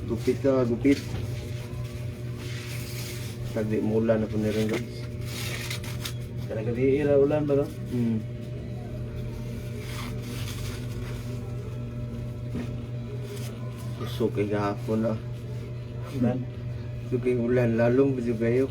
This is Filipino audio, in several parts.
Gupit ka, gupit. Tagdi mo ulan na po na rin guys. Talaga di ira ulan ba to? Gusto kay gahapon na. Ulan. Gusto kay ulan, lalong bisa kayo.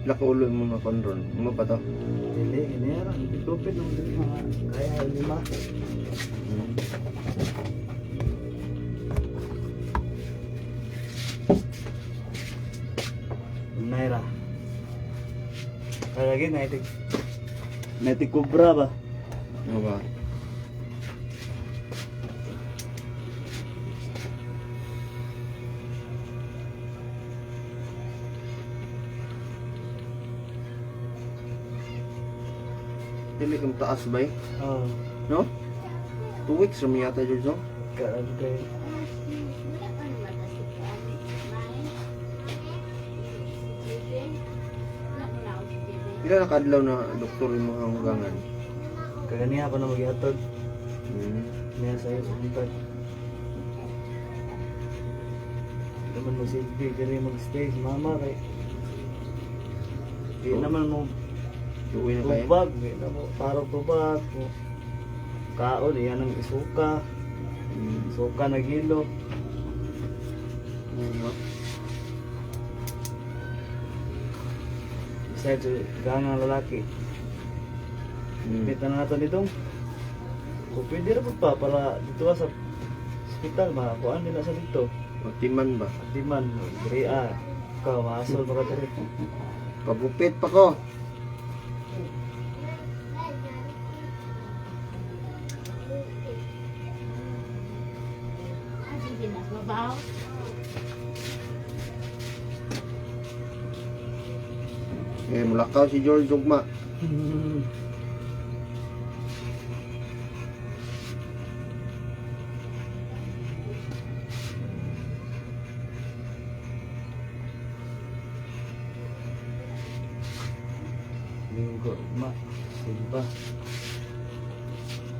Nakaulo mo mga konron. Mo pa to? Dili, ini ra. Itupid ng mga kaya lima. Naira. Kaya lagi naitik kubra ba? Ano ba? Dili kang taas ba eh? Oo. No? 2 weeks rin yata dyan so? Kaya kayo. Pila nakadlaw na doktor mo ang hugangan? Kaganiya ako na mag-ihatod. Niya sa'yo sa buntag. Naman mo silbi, kaya mag-stay si mama kay. Di naman mo Uwi na kayo? tubag, di na mo parang tubag. Kaon, iyan ang isuka. Suka na gilo. Besides, gangang lalaki. Kita na natin dito. Kung pwede rin pa para dito sa hospital, makakuhaan nila sa dito. Matiman ba? Diman, Gria, ikaw, maasol baka dito. Pagupit pa ko. Mulakaw si George Ugma. Linggo, ma, simba.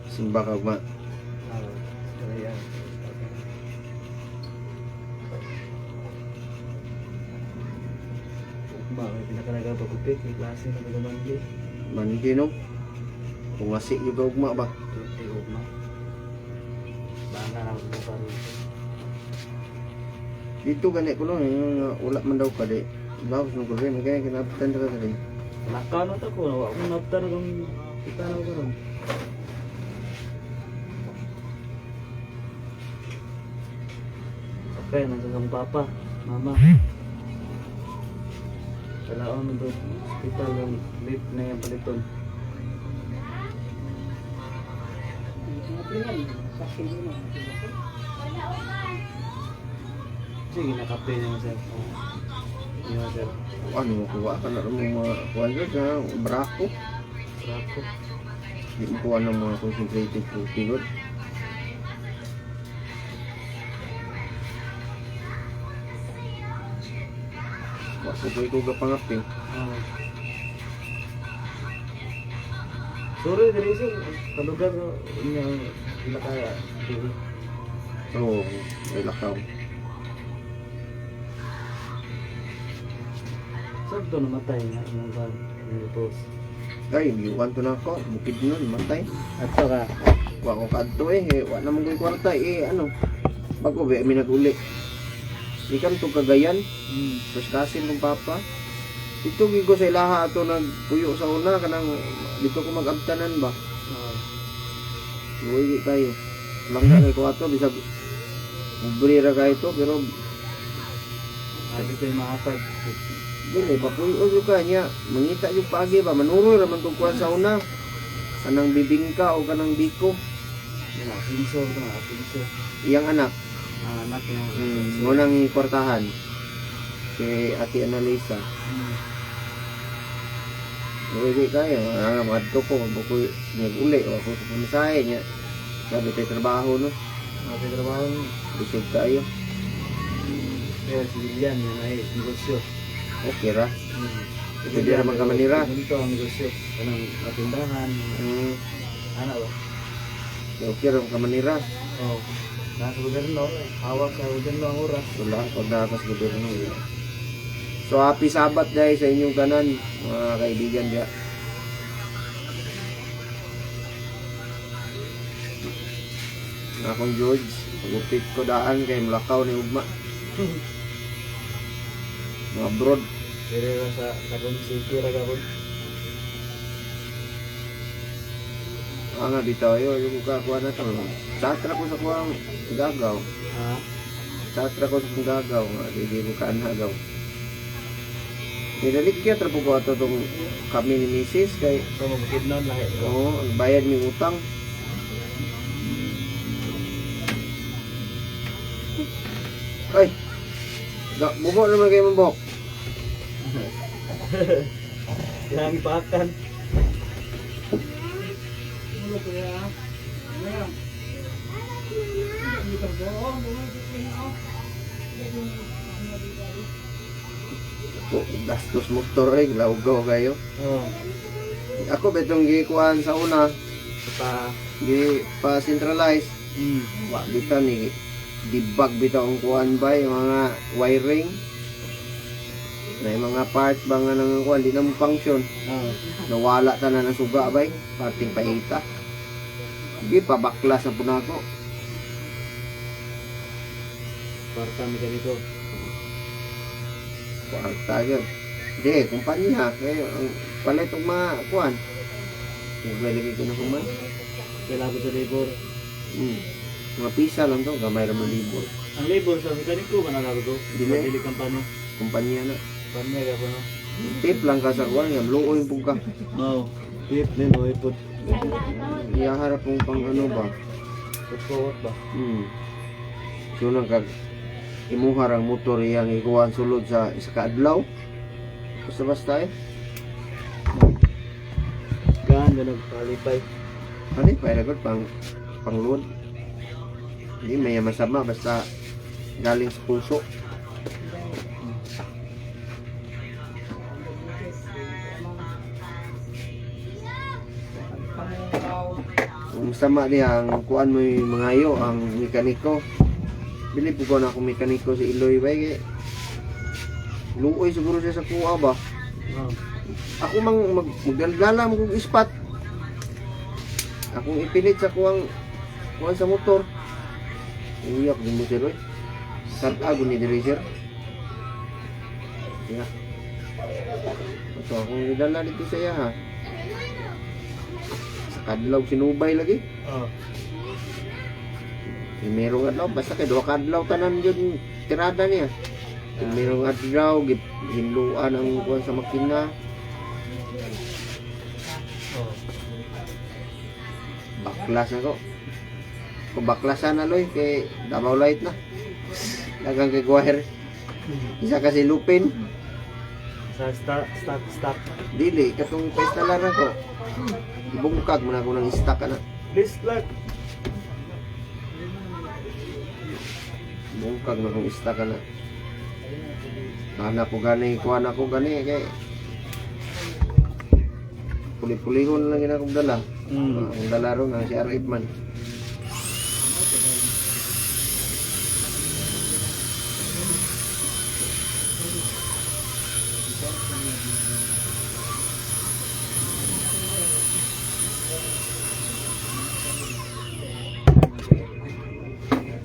Simba ka Ugma. Kaya. Ma, may pinakalaga pagupit, may klase na nagamandi. Mandi no? Kung ngasik juga Ugma ba? Tuti ugma. Banga na ako pa rin. Dito gani ko no, wala man daw ka di. Bawas nung ko rin, kaya kinapitan ka rin. Nakano ta ko, wala akong naptar kung kita na ko ron. Okay, nasa papa, mama. Kailangan mo doon, hospital yung lip na yung paliton. Sige, nakape niya sir. Iya sir. Ano mo kuha ka na rin mga kuha dyan sa brako. Brako. Hindi mo kuha ng mga concentrated coffee good. Wasugay ko gapangapi. Sorry, diri sir. Kalugar niya ila kaya. Oo, may lakaw. Saan ito namatay na yung bag? Boss. Ay, iwan to na ako. Bukid nun, matay. At saka, Wa ko kadto wa naman ko'y kwarta ano. Bago ba mi naguli. Ikan to Cagayan, tapos kasin kong papa. Ito gigo sa ilaha ato nagpuyo sa una kanang dito ko mag-abtanan ba. Luwi tayo. Langga kay ko ato bisag ubrira kay ito pero sabi ko yung maatag. dili papuyo jud ka niya. Mangita jud paagi ba manuro ra man tong kuan sa una. Kanang bibingka o kanang biko. Yan na, pinso ito nga, pinso. Iyang anak. Anak niya. Ngunang kwartahan. Kay Ate Annalisa. Luwi kayo. Madto ko. Bukoy nag-uli. O ako sa pumisahe niya. Sabi tayo trabaho no. Mati trabaho niya. Bisog tayo. Kaya si Lilian, yun ay negosyo. Okay ra. Pwede naman ka manira. Ganito ang negosyo. Kanang matindahan. Ano ba? Okay ra ka manira. Oh. Nasa gobyerno, hawak sa gobyerno ang oras. Wala, pag nakakas gobyerno. So happy Sabat guys sa inyong tanan, mga kaibigan diya. Akong George, pagupit ko daan kay Mulakaw ni Ugma. Mga abroad. Pero sa Quezon City ra gapon. Nga bitaw yung kakuha na to. Satra ko sa kuwang gagaw. Ha? Satra ko sa kuwang gagaw. Hindi ko kaanhagaw. Nilalikya trapo ko ato itong kami ni Mrs. Kay So mabukid noon lahi. oo, ang bayad ng utang. Ay! Bubo naman kayo mabok. Yang ipakan. Gastos motor ay laugaw kayo. Oh. Ako betong gikuan sa una, Pa. gi pa centralize. Wa bitaw ni dibag bitaw ang kuan ba yung mga wiring. May mga parts ba nga nang kuan di na mo function. Oh. Nawala tanan ang suga bay, parting paita. Gi pa baklas na pud ako. Parta mekaniko. Kwarta yun. Hindi, kumpanya. Kaya ang palit ang mga kuan. Nagbalik ko na kuman. Kailangan sa labor. Mga pisa lang to, gamay naman libor. Ang labor sa mekaniko ba nalaro to? Dili. Dili kampanya. Kumpanya na. Kampanya ka no. Tip lang ka sa kuan, yung luoy po ka. Oh. Tip din o ipot. Iyaharap kong pang ano ba. Put ba? So nang kag imuhar ang motor yang ikuan sulod sa isa ka adlaw. Basta eh. Ganda nagpalipay. Ano pa ilagod pang load. Hindi may masama basta galing sa puso. Ang masama niya ang kuan mo yung mangayo ang mekaniko. Bili po ko na akong mekaniko si Iloy ba kay luoy siguro siya sa kuha ba. Oh. Ako mang magdalgala mo kong ispat. Akong ipilit sa kuwang sa motor. Uyak din mo sir oy. Start ago ni diri sir. Yeah. Ito akong idala dito sa iya ha. Sa kadlaw sinubay lagi. Oh. Merong adlaw basta kay duha ka adlaw tanan yun tirada niya. Merong adlaw hinluan ang kuwan sa makina. Oh. Baklas na ko. Kung baklasan na loy kay Davao Light na. Dagang kay Guaher. Isa kasi lupin. Sa stock. Dili katong pestalan ko. Ibungkag mo na ako ng stock na. Please like. Bungkag na kong stock na. Anak ko gani, kuha na ko gani kay puli-pulihon lang yun akong dala. Ang dala ron ang si R8 man.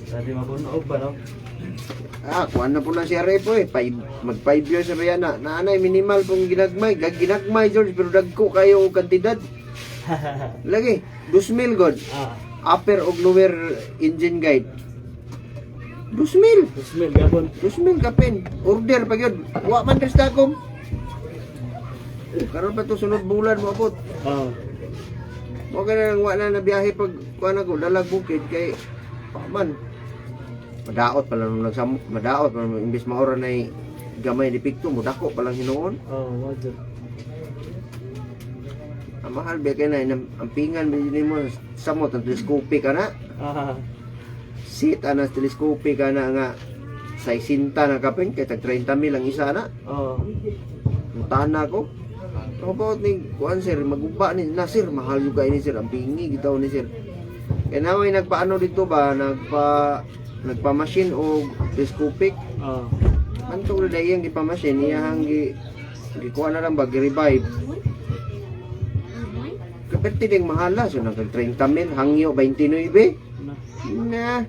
Dati mapunog ba no? Kuha na po na si R8 po eh. Mag 5 years na yan na. Naanay minimal pong ginagmay. Ginagmay George pero dagko kayo og kantidad. Lagi, 2,000 god. Upper og lower engine guide. 2,000. Smell gabon. 2,000 kapin. Order pa yun. Wa man rin sa akong. Karoon pa to sunod bulan mo abot. Oh. Mo ka na lang wala na biyahe pag kuha na ko. Dalag bukid kay man. Madaot pala nung nagsamok. Madaot pala nung imbis maura na gamay ni Picto. Mudako palang hinoon. Oh, wajud. Ang mahal ba kayo na. Ang pingan mo samot. Ang telescope ka na. Ah. Sit anas telescope ka na nga 60 na kapin, kaya tag 30,000 ang isa na. Oo. Muntahan na ako. How about ni kuan sir, maguba ni na sir, mahal juga ini sir, ang bingi gitaw ni sir. Kaya na may nagpaano dito ba, nagpa-machine o telescopic. Oo. Antong na iyang gipa-machine, iyang gikuha na lang ba, gi-revive. Kapit ding mahala, so nagkag 30,000, hangyo 29. Na.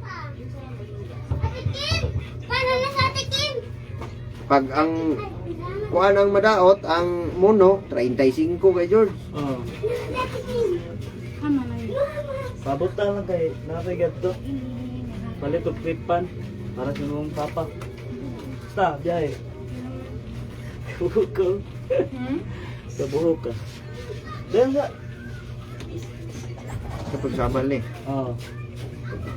Pag ang kuan ang madaot, ang mono, 35 kay George. Oo. Tama na yun. Pabutan lang kay nabigat to. Palit og tripan para sa mong papa. Basta, biyahe. Buhok ko. Sa buhok ka. Diyan sa. Kapag sabal ni. Oo.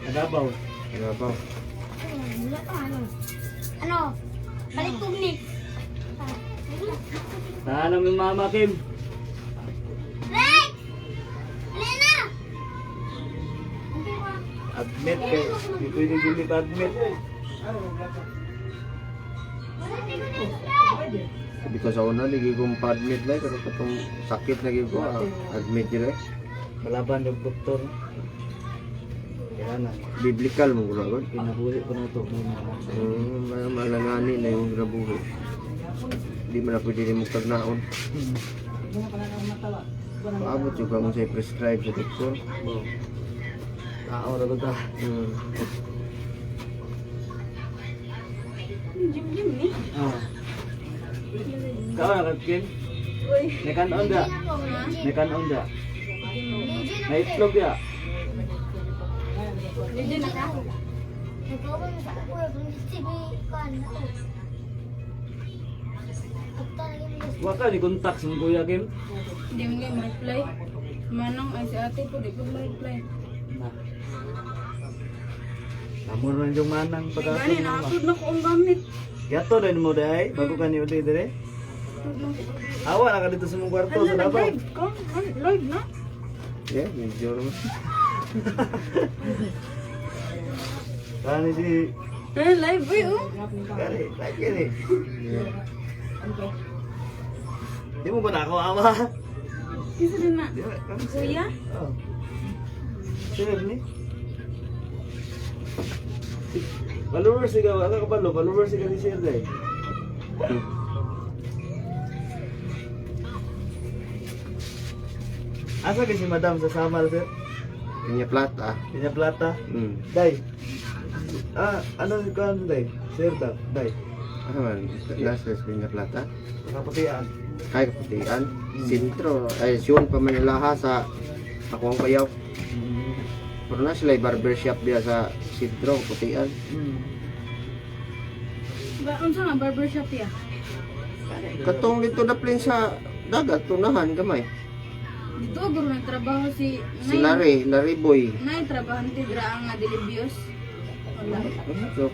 Nagabaw. Ano ba? Wala pa ano? Balik ko ni. Nahanap yung mama, Kim. Ray! Alena! Admit kay. Hindi pwede gili pa admit. Sabi ko sa una, lagi kong pa-admit lang, pero katong sakit lagi ko, admit nila. Malaban yung doktor. Kaya na. Biblical mo gula ko. Pinabuhi ko na ito. Malangani na yung grabuhi. Hindi mo na pwede rin mong tagnaon. Paabot yung kung sa'yo prescribe sa doktor. Oo. Tao na ba ta? Jim ni. Oo. Kau na Kim? Uy. Nekanon da? Nekanon da? Naitlog ya? Hindi na ka. Waka ni kontak sa kuya Kim? Hindi mo kayo ma-reply. Manong ay si ate po, di ko ma-reply. Na. Namor na yung manang Gani, pagkakot mo. na-upload na ko ang gamit. Yato rin mo dahay, bago ka ni ulit dire. Awa na ka dito sa mong kwarto sa Davao. Live ko? Live na? Yeah, medyo naman. Kani si... Live boy, oh. Kani, lagi ni. Yeah. Di mo ba na ako awa? Kisa din na. Di ba? Kami si... Kuya? Oo. Sir ni? Followers siya, wala ka palo, followers siya ni Sir Day. Asa ka si Madam sa Samal, Sir? Kanya plata. Pinya Plata. Hmm. Day. Ano si Kuan Day? Sir daw, Day. Ano man, nasa kanya plata. Kapatian. Ay, kapatian. Sintro. Ay, siyon pa Manilaha sa Akuang Payaw. Pero na sila barbershop dia sa Sintro, kapatian. Unsa nga barbershop ya? Katong dito na plin sa dagat, tunahan gamay. Dito guro nagtrabaho si Si Larry Boy. Nay trabahante dira nga Dilibios. Wala. So,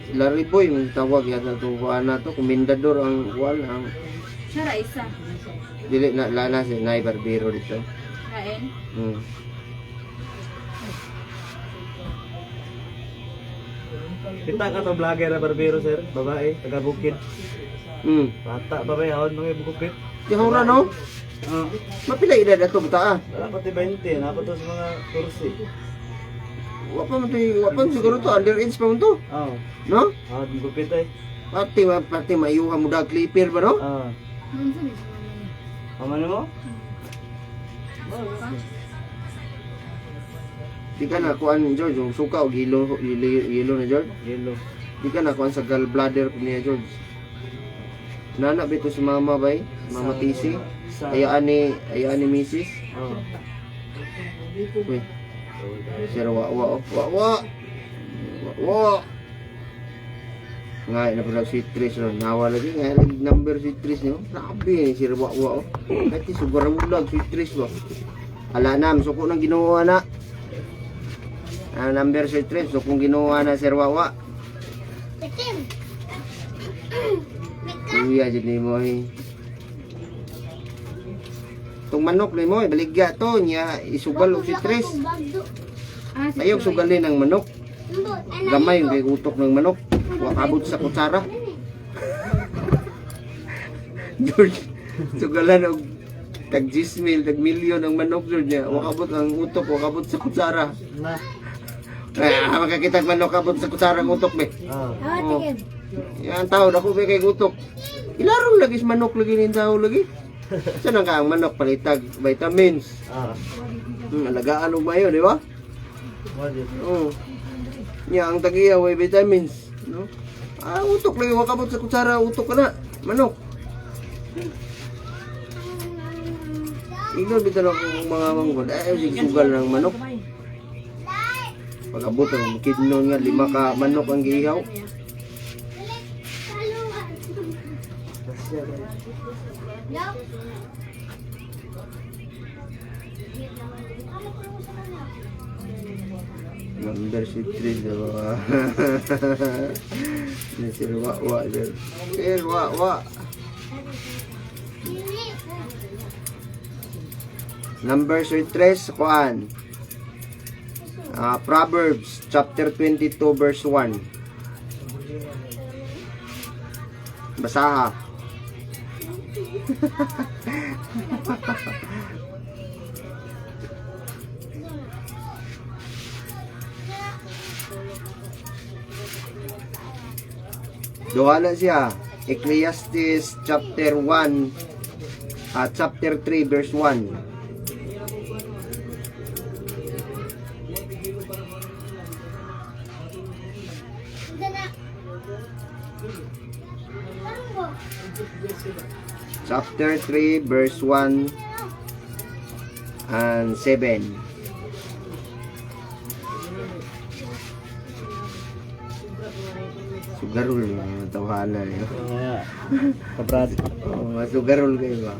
si Larry Boy, yung tawag yata itong kuhaan na to, komendador ang kuhaan, ang Siya ra isa. dili na lana si Nay Barbero dito. Kain. Hmm. Kita ka to vlogger na barbero, Sir? Babae, taga Bukid. Hmm. Bata, babae, haon mga Bukid. Di hura no? Mapila edad ato bata ah. Wala pati 20, napat to sa mga kursi. Wa pa man siguro to underage pa man to. Oo. No? Haon Bukid ay. Pati mayuha mo dag clipper ba no? Oo. Unsa ni? Paman mo? Di ka na kuan George, yung suka o gilo na George. Yellow. Di ka na kuan sa gallbladder ko niya George. Nana bito si mama bay, mama Tisi. Sa... Ayaan ni Mrs. Oo. Uy. Sir wa. Nga na pala si Tris no. Nawa lagi nga number si Tris no. Grabe ni Sir wa. Kahit sobrang bulag si Tris ba. Ala na, suko nang ginawa na. Ang number si Tris, so kung ginawa na Sir Wawa. Kuya dyan ni mo eh. Itong manok ni mo, baligya to niya, isugal o si Tris. Ayok sugalin ang manok. Gamay yung kay utok ng manok. Wakabot sa kutsara. George, sugalan og tag 10,000, tag milyon ang manok George niya. Wakabot ang utok, wakabot sa kutsara. Na. Ay, makakita ang manok kabot sa kutsara ng utok be. Ah. Oh. Yan tao dako be kay utok. Ilarong lagi sa manok lagi nin tao lagi. Saan ang kaang manok palitag vitamins. Ah. Alagaan og mayo, di ba? Wajib. Oo. Nya ang tagiya way vitamins, no? Ah, utok lagi wakabot sa kutsara, utok ka na, manok. Ikaw bitaw ako mga manggod, ay sig sugal ng manok. Pag-abot ang kidnon nga 5 ka manok ang giihaw. Kasya ba? Number si Tris, diba? Si Wa-Wa dyan. Wa-Wa. Number si Tris, kuan. Proverbs chapter 22 verse 1. Basaha. Duha na siya. Ecclesiastes chapter 1 chapter 3 verse 1. Chapter 3 verse 1 and 7. Sugarol yung tawanan yun. Mga kabrad. Oh, sugarol kayo ba?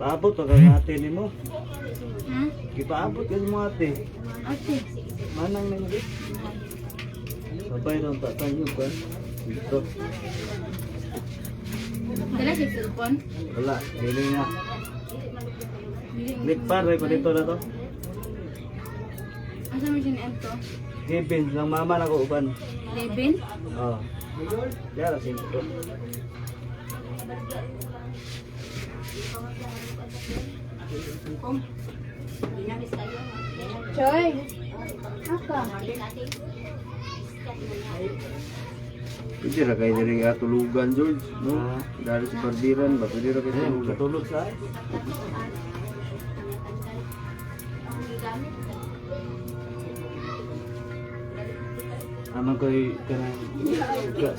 Paabot ang ate ni mo. Hmm? Ipaabot ka mo ate. Ate. Manang na mo. Sabay lang tatanyo ka. Dito. Dala si cellphone. Wala. Dili nga. Dili- Likpar rin ko dito na to. Asa mo siya ito? Gibin lang mama na ko uban. Levin? Oh. Yara simple to. Choy. Apa? Pwede ra kayo diri tulugan, George, no? Ah. Dari sa pardiran ba? Pwede ra kayo Ayun, tulugan. katulog sa ay. Aman ko'y kanang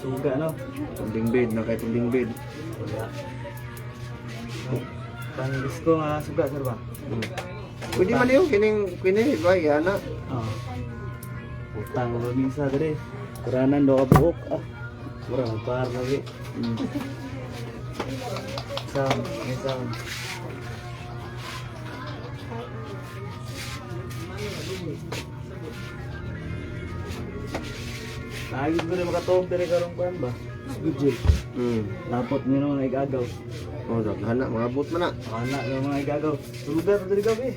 suga, no? Tubing bed, na kayo tubing bed. Wala. Pangis ko nga suga, sir ba? Pwede man yun, kining, ba, yana. Oo. Utang ulo misa dere. Kuranan do ka buok. Ah. Mura magpahar lagi. Isang. Lagi ko rin makatawag dere karong kuan ba? Schedule. Lapot mo yung mga igagaw. Oh, daghana, mga abot man na. Anak ng mga igagaw. Lugar pa dere gabi.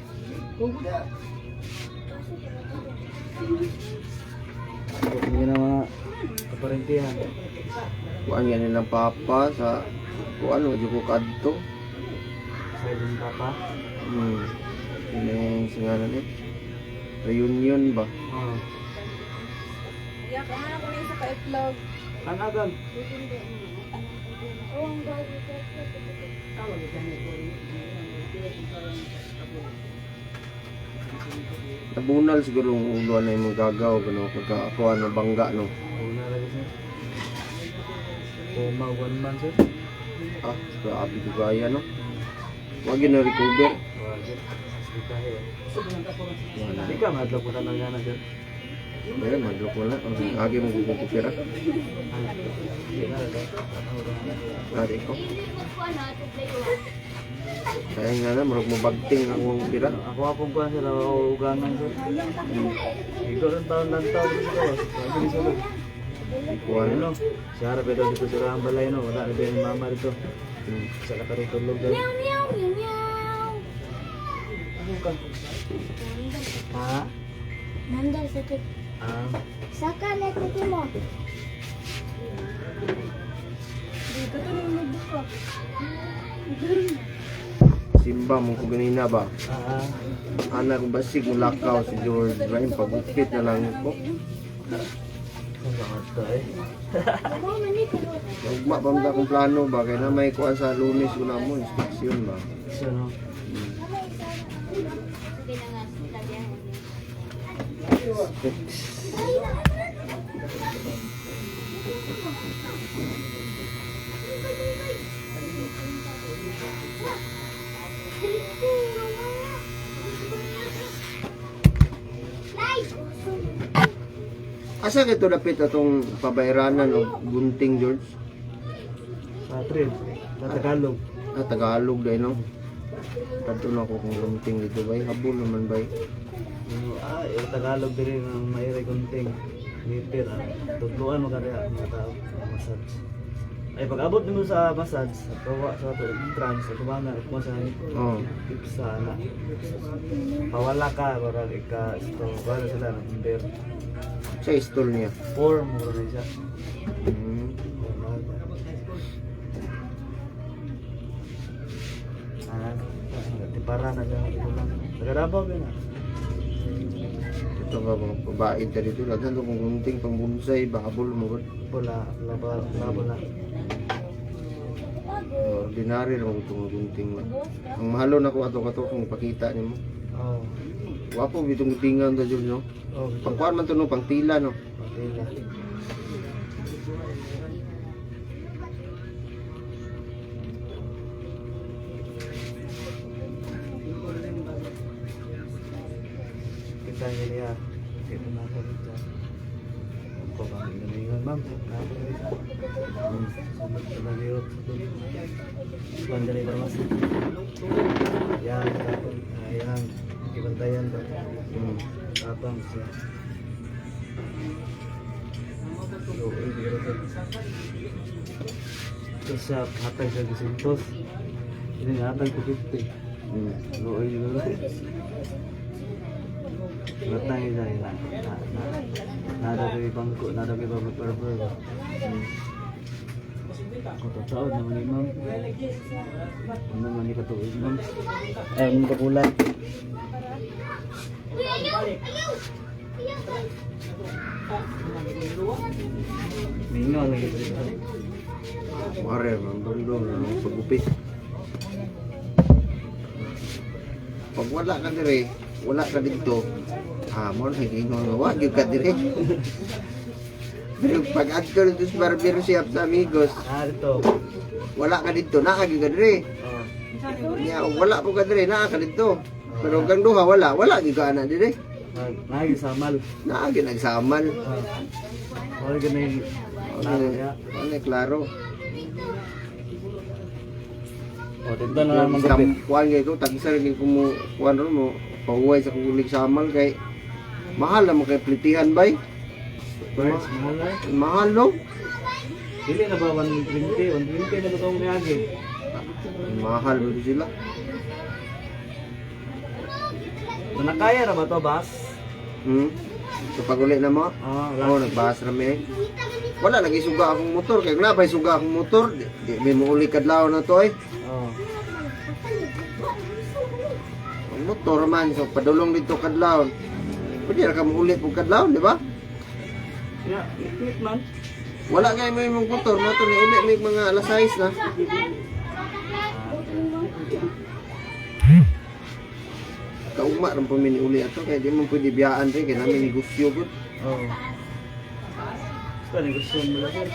Lapot mo yung mga kaparentihan. Kuan yan nilang papa sa, kuan, wadyo ko kadto. Sa ibang papa. Kining, singalan eh. Reunion ba? Oo. Ya, kaya ko lang sa ka-itlog. Anagan. Nabunal siguro ang ulo na yung gagaw, gano, pagkakuan ng bangga, no? Una lagi sir. Puma 1 month sir. Ah, grabe ko gaya, no? Huwag yun na-recover. Wala sir. Hospitahe. Wala. Hindi ka madlo po tanong nga na sir. Dahil madlok wala. Agi mo kukupira. Adi ko. Kaya nga na, marag mo bagting akong pira. Ako akong kuha sila ugangan ko. Ikaw rin taon-taon dito. Lagi di sulod. Kuha Ano? na. Si Harap ito dito sa ang balay no. Wala na ba yung mama dito. Sa katarutulog dito. Ano ka? Ha? Nanda sa tik. Saka na titi mo. Dito to nang magbuka. Simba mo ko ganina ba? Anak ko basig mo lakaw si George Ryan. Pagupit na lang ko. Sangat ka eh. Ako manito. Ugma pa mga akong plano ba? Kaya na may kuha sa lunes ko na mo. Inspeksyon ba? So no. Asa kito dapit atong pabayranan o gunting George? Sa trip. Sa Tagalog. Tagalog dahil no? Kadto na ako kung gunting dito bay. Habol naman bay. Yung Tagalog din ang maire kunting. Meter. Tutluan mo kaya mga tao. Massage. Ay pag-abot mo sa massage, kawa sa ito, entrance, sa tumanga, mo sa Oh. ipsa na. Pawala ka, para ika-sto, para sila ng number. Sa istol niya. 4, mura na siya. Hmm. Tipara na siya, ito lang. Nagadabaw ka na. Ito nga mga babae dito. Laghan ito kung gunting pang bonsai. Habol mo ba? Pula, labo na. Ordinary lang itong gunting mo. Ang mahalo na ko ato kung ipakita niyo mo. Oo. Wapo itong guntingan ta George no? Oh, Pangkuhan man ito no, pang tila no? Matila. Kita niya. Kita na ako dito. Ako bang inalingan ma'am? Nalirot sa tuloy. Bandali para mas. Yan, tapos. Ayan. Ibantayan ba? Tapang siya. So, hindi ka rin. Ito siya, hatag siya gisintos. Hindi hatag ko 50. Looy ko rin. Matang siya yun. Nada ko yung bangko, nada ko yung barber ba? Ako tataod naman ni ma'am. Ano naman ni katuwid ma'am? Ay, ano kapulan? Mingo lagi dito. Mare, ang bandong ang pagupit. Pag wala ka dire, wala ka dito. Mo na gingon nga wa gyud ka dire. Pero pag adto dito sa barber shop sa amigos, Dito. wala ka dito, naa gyud ka dire. Oh. Nya wala po ka dire, naa ka dito. Pero kang duha wala gyud ka ana dire. Lagi samal. Naa gyud nagsamal. Wala ka na yung laro niya. Ano klaro. O, dito na lang magkapit. Kuan kay ko tag-isa lagi ko mo kuan ro mo pauwi sa kulig samal kay mahal na mo kay plitihan bay. Birds, mahal na. Mahal no? Dili na ba 120? 120 na ba itong niyagi? Mahal ba sila? Nakaya na ba ito, boss? So pag uli na mo? Oo, nagbahas rami. Wala lagi suga akong motor kay na bay suga akong motor. Di may muuli kadlaw na to eh. Oo. Ang motor man so padulong dito kadlaw. Pwede ra ka muuli pug kadlaw, di ba? Yeah, iklit man. Wala kay mo imong motor mo to ni uli may mga alas 6 na. Kaugma ram po mini uli ato kay di mo pwede biyaan rin kay namin negosyo gud. Oo. Basta negosyo mo lang.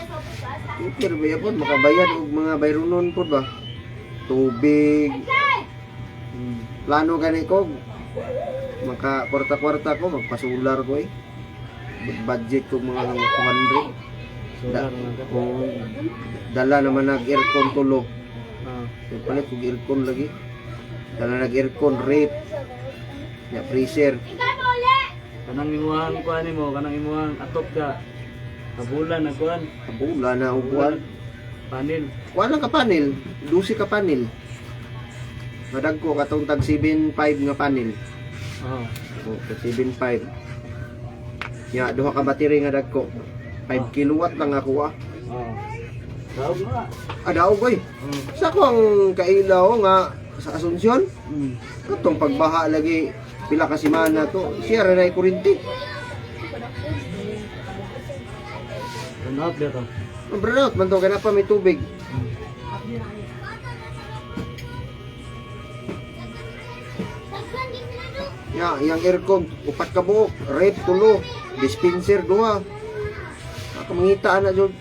Pero ba yapon makabayad og mga bayronon pod ba? Tubig. Plano gani ko maka kwarta-kwarta ko magpasular ko eh. budget ko mga 200. Solar naman ka. Kung dala naman nag-aircon tulo. Ah. Palit kung aircon lagi. Dala nag-aircon, rep, freezer. Kanang imuhang kuan mo, kanang imuhang atop ka. Kabulan na kuan. Kabula na upuan. Panel. Kuha lang ka panel. 12 ka panel. Madag ko katong tag 7.5 nga panel. Oh. O, tag 7.5. Ya, duha ka battery nga dagko. 5 kilowatt lang ako ah. Oh. Daog nga. Daog koy. Sa ko ang kailaw nga sa Asunsyon. Mm. Katong pagbaha lagi pila ka semana to. Siya ra na kuryente. Ano dito? Brownout man to kana pa may tubig. Ya, yang aircon upat ka buok, rep tulo, dispenser duha. Mangita na jud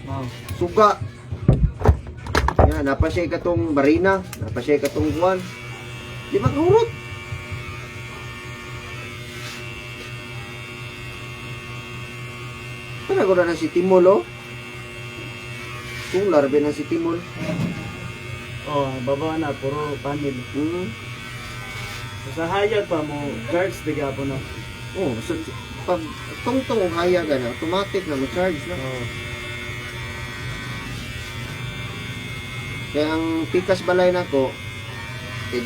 Oh. suga. Ya, napa siya katong barina, napa siya katong kuan. Di ba kahurot? Para ko na si Timol oh. Solar ba na si Timol? Oh, baba na puro panel. Sa hayag pa mo charge diga po no. Oh, so, pag tungtong haya ka na, automatic na ma-charge na. Oh. Kaya ang pikas balay nako,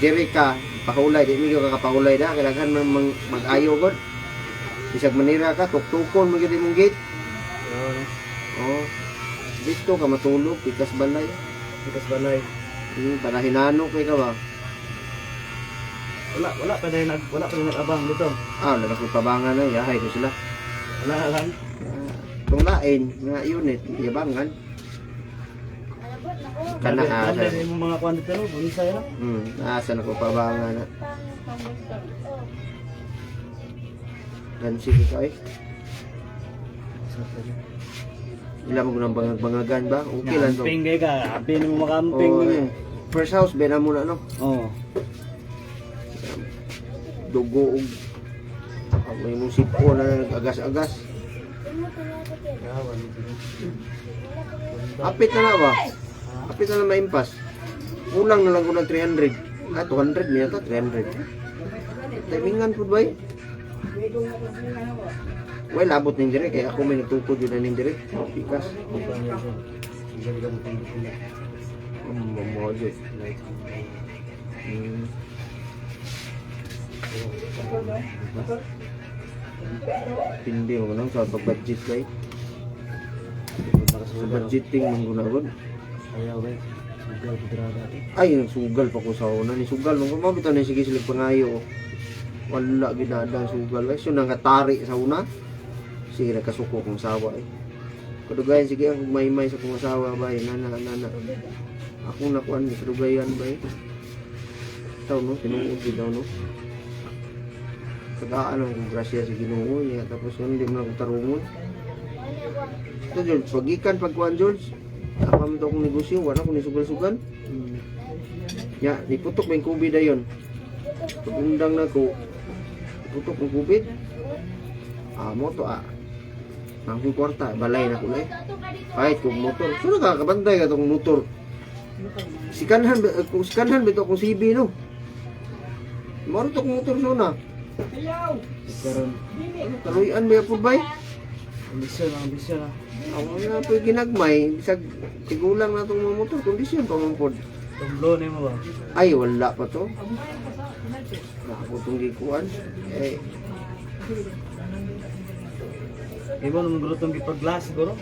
diri ka, pahulay, di mo ka kapahulay na, kailangan mag-ayo god. Isag manira ka, tuktukon mo gid imong gate. Oh. Dito ka matulog, pikas balay. Pikas balay. Para hinano kay ka ba? Wala pa din nag-abang dito. Wala ko pabangan na, yahay ko sila. Wala lang. Kung lain, nga unit, yabangan. Kana Kanda asa. mo mga kwan dito no, bunisay na. Asa na ko pabangan na. Dan sige ka eh. Ila mo nang bangagan ba? Okay lang to. Camping kay ka, happy mo makamping Oh, mo. first house, bena muna no. Oh. Dugo og may mong sipo na nag-agas-agas. Apit na ba? Apit na maimpas. Kulang na lang ko ng 300. 200 niya ta, 300. Timingan po ba eh? Well, abot ng dire, kaya ako may nagtukod yun na ng dire. Pikas. Mamodyo. Hindi mo nang sa pag-budget kay. Sa budgeting mong gunagon. Ayaw ba? Sugal gidraga ti. Ay, nagsugal pa ko sa una. Ni sugal nung kumabitaw na sige sila pangayo. Wala ginadang sugal. So nangatari sa una. Sige nakasuko kong sawa eh. Kadugayan sige ang may sa kong asawa ba eh. Nana. Ako nakuan ni kadugayan ba eh. Taw no, tinuod din daw no. Kagaan ang grasya sa Ginoo niya tapos hindi mo na ko tarungon. Ito George, pagikan pagkuan George. Apam daw kong negosyo, wala akong nisugal-sugal. Ya, niputok ba yung COVID na yun? Pag-undang na ko, niputok ng COVID. Moto Nangkong kwarta, balay na ko na eh. Kahit kong motor. So nakakabantay ka itong motor. Sikanhan ba ito akong CB no? Maro ito akong motor so na. Karon Taluyan ba po ba eh? ambisyon na. Ako na po ginagmay, bisag tigulang na itong mga motor, kondisyon pa mampod. Tumblo ni mo ba? Ay, wala pa to. Ako itong gikuan. Eh, Ibo nung gulutong gipag-glass siguro.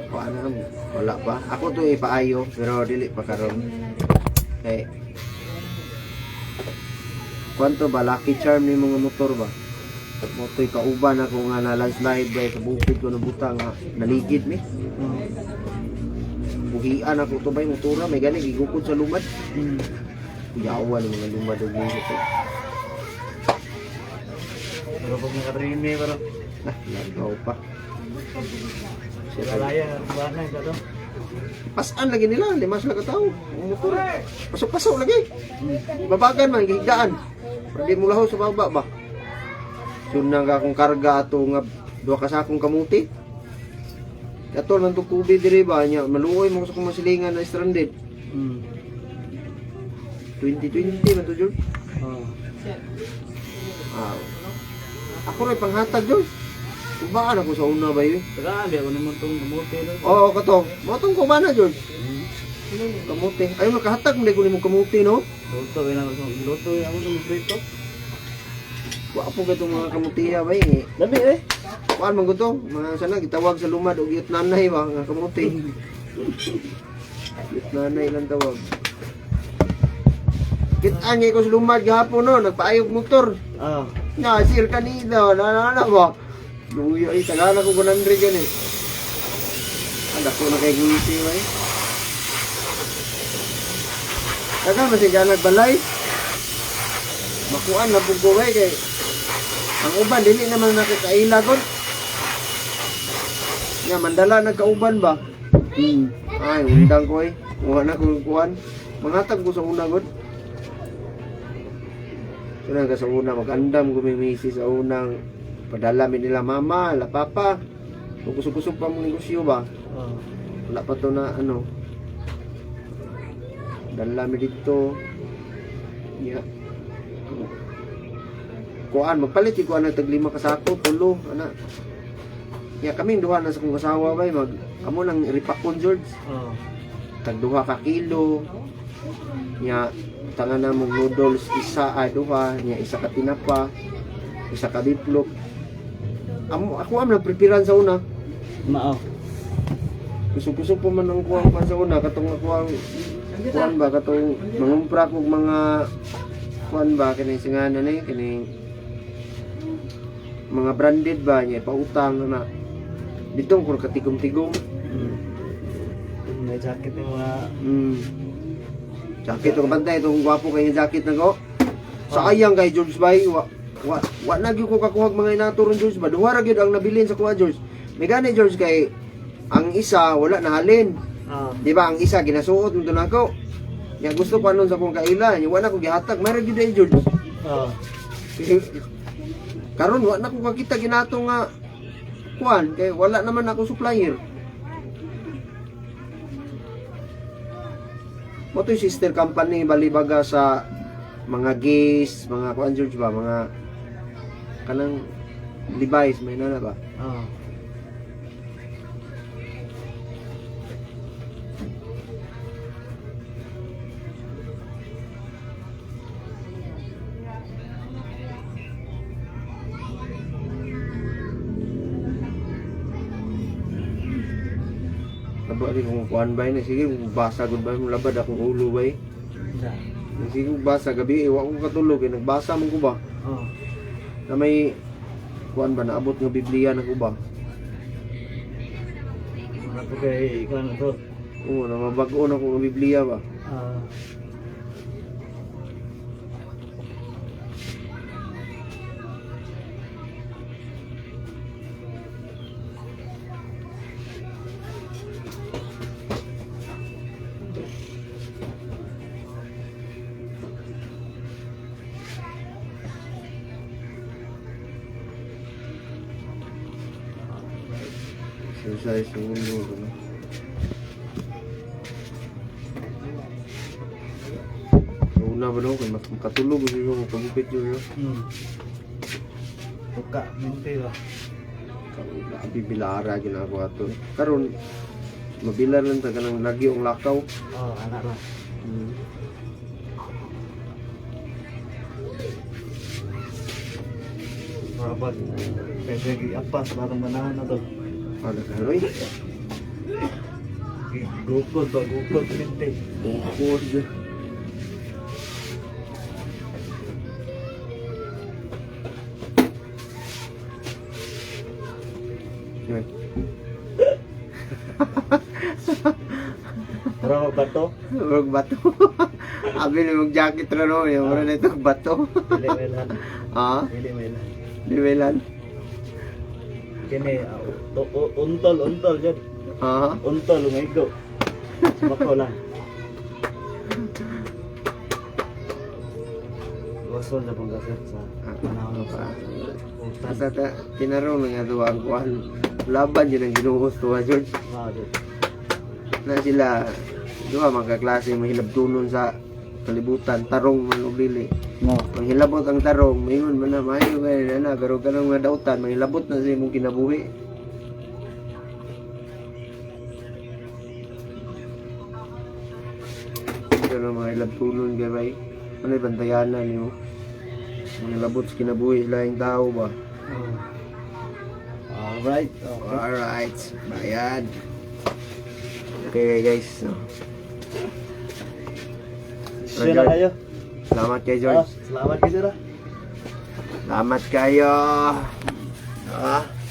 paano, wala pa. Ako to ipaayo, pero dili pa karon. Eh, kwanto ba, lucky charm ni mga motor ba? Motoy kauban ako nga na landslide ba, sa bukid ko na butang nga, naligid mi. Buhian ako to ba yung motora, may gani, gigukod sa lumad. Yawan ng mga lumad o ginto. Pero pag nakatrimi pero Lagaw pa. Silalaya, buwanay ka to. Pasaan lagi nila, 5 sila katao. Ang motor. Pasok-pasok lagi. Babagan man, gigdaan. Pero di mo laho sa baba ba? Yun na nga kung karga ato nga Duha ka sakong kamuti. Ato lang itong COVID diri ba niya. Maluoy mo sa kumasilingan na stranded. 2020 man to, George. Oh. Ah. Ako rin panghatag, George. Kubaan ako sa una ba yun? Grabe ako naman itong kamuti lang. Oo, kato. Matong kubana, George. Kamuti. Ay, makahatag mo ko ni mo kamuti, no? Luto, luto ako ng prito. Wapo ka itong mga kamutiya ba eh. Labi eh. Kuan man ko to, mga sana gitawag sa lumad o giyot nanay ba nga kamuti. Giyot nanay lang tawag. Kitaan niya ko sa lumad gahapon no, nagpaayog motor. Ah. Nga, sir kanina, na ba? Luyo ay tagala ko 100 yan eh. Ang dako na kay guliti ba eh. Taga masih dyan nagbalay. Makuan na bugo kay ang uban dili naman nakikailagon. Nga mandala nagkauban ba? Ay, undang ko eh. Kuha na ko kuhan. Mangatag ko sa una god. Sunang ka sa una magandam gumimisi sa unang padala mi nila mama, la papa. Kusog-kusog pa mong negosyo ba? Oh. Wala pa to na ano. Dala mi dito. Ya. Kuan magpalit yung kuan tag 5 ka sako, 10 ana. Ya kami duha na sa kong asawa bay mag amo nang ripakon George. Oh. Tag 2 ka kilo. Ya tangan na mong noodles isa ay duha, nya isa ka tinapa, isa ka biplop. Ako am nagpreparean sa una. Mao. Kusog-kusog pa man ang kuwang pa sa una katong ako ang kuan ba katong mangumpra kog mga kuan ba kini singanan ni kini mga branded ba niya pautang na dito ko katigom-tigom. May jacket yung mga... Jacket ko bantay itong gwapo kay jacket na ko. Sayang kay George Bay wa na gyud ko kakuhag mga inaturon George ba. Duha ra gyud ang nabilin sa kuha George. May gani George kay ang isa wala nahalin. Di ba ang isa ginasuot mo nako. Ya gusto ko anon sa kong kaila, nya wala ko gihatag, mayra gyud ay George. Karon wa na ko kakita ginato nga kuan kay wala naman ako supplier. Mo to yung sister company balibaga sa mga gas, mga kuan George ba, mga kanang device may na ba? Aba rin kung kuhan ba yun, sige kung basa gud ba yung labad akong ulo ba yun. Sige kung basa gabi, iwa ko katulog eh, nagbasa mo ko ba? Na may kuhan ba, naabot ng Biblia na ko ba? Ano kay ikaw na to? Oo, na mabago na ko ng Biblia ba? Exercise sa ulo ko na. Sa una ba daw, kung makatulog ko siya kung pagupit yun yun. Tuka, minti ba? Labi bilara ginagawa to. Karon mabilan lang ta kanang lagi ang lakaw. Anak na. Rabat. Pwede gi-apas, parang manahan na to. Ano ka rin? Gukod ba? Gukod minti. Bukod dyan. Yun. Mura magbato? Huwag bato. Abi na mag-jacket na no. Yung mura na itong bato. Dili melan. Ha? Dili melan. Di ba ilan? Kini, untol dyan. Ha? Untol, umigo. Sumako lang. rason na pong sir sa panahon sa Basta tinarong na nga doon ang kuhan. Laban yun ang ginuhos to, George. Jud. Na sila, doon mga kaklase, mahilabtunon sa kalibutan, tarong man og dili. No. Manghilabot ang tarong, mayroon man na, mayo kayo na, pero kanang mga dautan, manghilabot na sa imong kinabuhi. Ito na mga hilabtunon ka ba ano yung bantayanan niyo? Manghilabot sa kinabuhi, laing tao ba? Alright. Okay. Alright, bayad. Okay guys, so, Sure na kayo. salamat kay George. Salamat kayo sir. Salamat kayo. Ah.